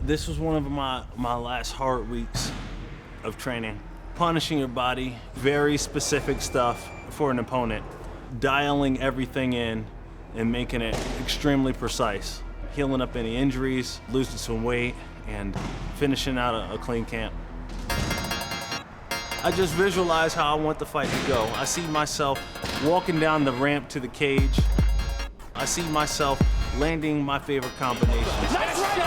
This was one of my last hard weeks of training. Punishing your body, very specific stuff for an opponent. Dialing everything in and making it extremely precise. Healing up any injuries, losing some weight, and finishing out a clean camp. I just visualize how I want the fight to go. I see myself walking down the ramp to the cage. I see myself landing my favorite combinations.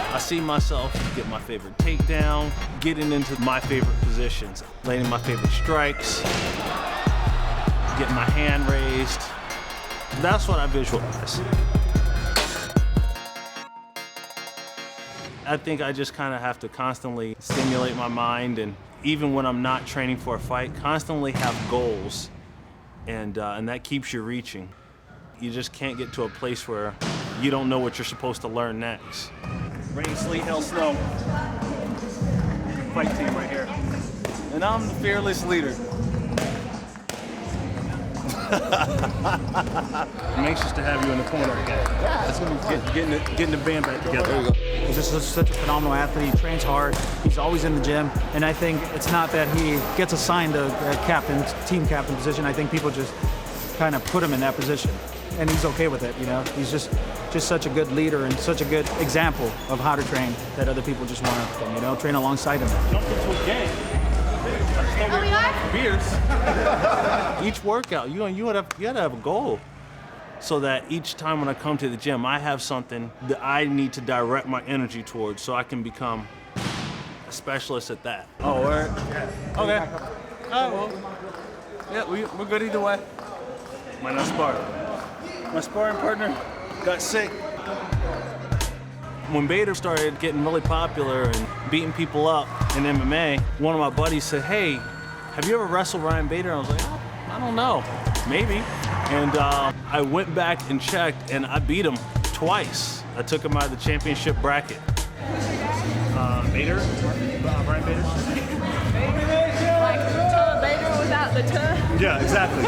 I see myself get my favorite takedown, getting into my favorite positions, landing my favorite strikes, getting my hand raised. That's what I visualize. I think I just kind of have to constantly stimulate my mind, and even when I'm not training for a fight, constantly have goals, and that keeps you reaching. You just can't get to a place where you don't know what you're supposed to learn next. Rain, sleet, hail, snow. Fight team right here. And I'm the fearless leader. I'm anxious to have you in the corner again. Yeah, it's gonna be fun. Getting the band back together. There you go. He's just such a phenomenal athlete. He trains hard. He's always in the gym. And I think it's not that he gets assigned a team captain position. I think people just kind of put him in that position. And he's okay with it, you know? He's just such a good leader and such a good example of how to train that other people just want to, you know, train alongside him. Jump into a game. Oh, we are? Beers. Each workout, you gotta have a goal, so that each time when I come to the gym, I have something that I need to direct my energy towards, so I can become a specialist at that. Oh, word? Yeah. Okay. Oh well. Yeah, we're good either way. Might not spar. My sparring partner got sick. When Bader started getting really popular and beating people up in MMA, one of my buddies said, "Hey, have you ever wrestled Ryan Bader?" And I was like, "Oh, I don't know, maybe." And I went back and checked, and I beat him twice. I took him out of the championship bracket. Bader? Ryan Bader? Like Tom Bader without the tuh? Yeah, exactly.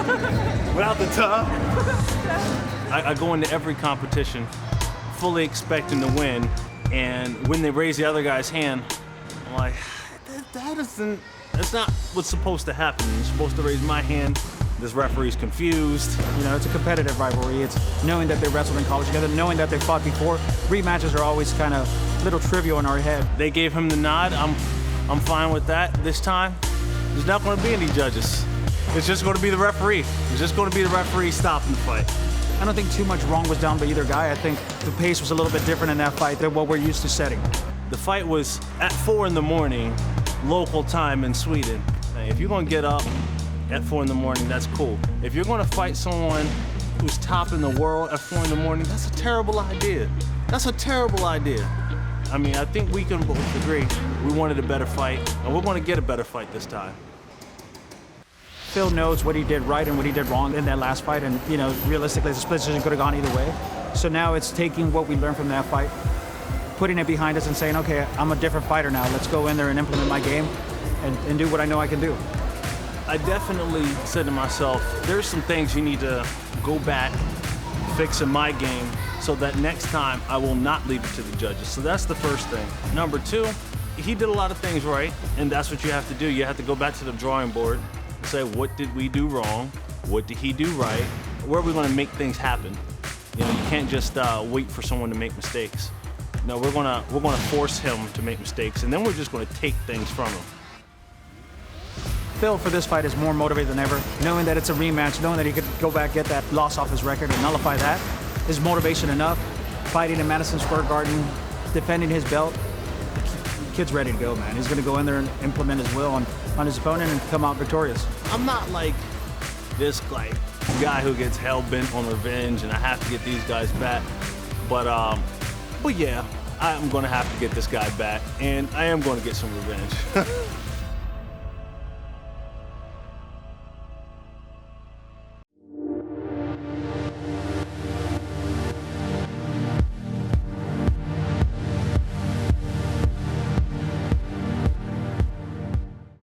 Without the tuh. I go into every competition fully expecting to win, and when they raise the other guy's hand, I'm like, that's not what's supposed to happen. You're supposed to raise my hand. This referee's confused. You know, it's a competitive rivalry. It's knowing that they wrestled in college together, knowing that they fought before. Rematches are always kind of a little trivial in our head. They gave him the nod. I'm fine with that. This time, there's not going to be any judges. It's just going to be the referee. It's just going to be the referee stopping the fight. I don't think too much wrong was done by either guy. I think the pace was a little bit different in that fight than what we're used to setting. The fight was at 4 in the morning, local time in Sweden. If you're going to get up at 4 in the morning, that's cool. If you're going to fight someone who's top in the world at 4 in the morning, that's a terrible idea. That's a terrible idea. I mean, I think we can both agree we wanted a better fight, and we're going to get a better fight this time. Phil knows what he did right and what he did wrong in that last fight, and you know, realistically, the split decision could have gone either way. So now it's taking what we learned from that fight, putting it behind us and saying, okay, I'm a different fighter now. Let's go in there and implement my game and do what I know I can do. I definitely said to myself, there's some things you need to go back, fix in my game, so that next time I will not leave it to the judges. So that's the first thing. Number 2, he did a lot of things right, and that's what you have to do. You have to go back to the drawing board, say, what did we do wrong? What did he do right? Where are we going to make things happen? You know, you can't just wait for someone to make mistakes. No, we're gonna force him to make mistakes, and then we're just going to take things from him. Phil for this fight is more motivated than ever, knowing that it's a rematch, knowing that he could go back, get that loss off his record and nullify that is motivation enough. Fighting in Madison Square Garden, defending his belt, the kid's ready to go, man. He's gonna go in there and implement his will on his opponent and come out victorious. I'm not like this guy who gets hell-bent on revenge and I have to get these guys back, but yeah, I'm gonna have to get this guy back, and I am gonna get some revenge.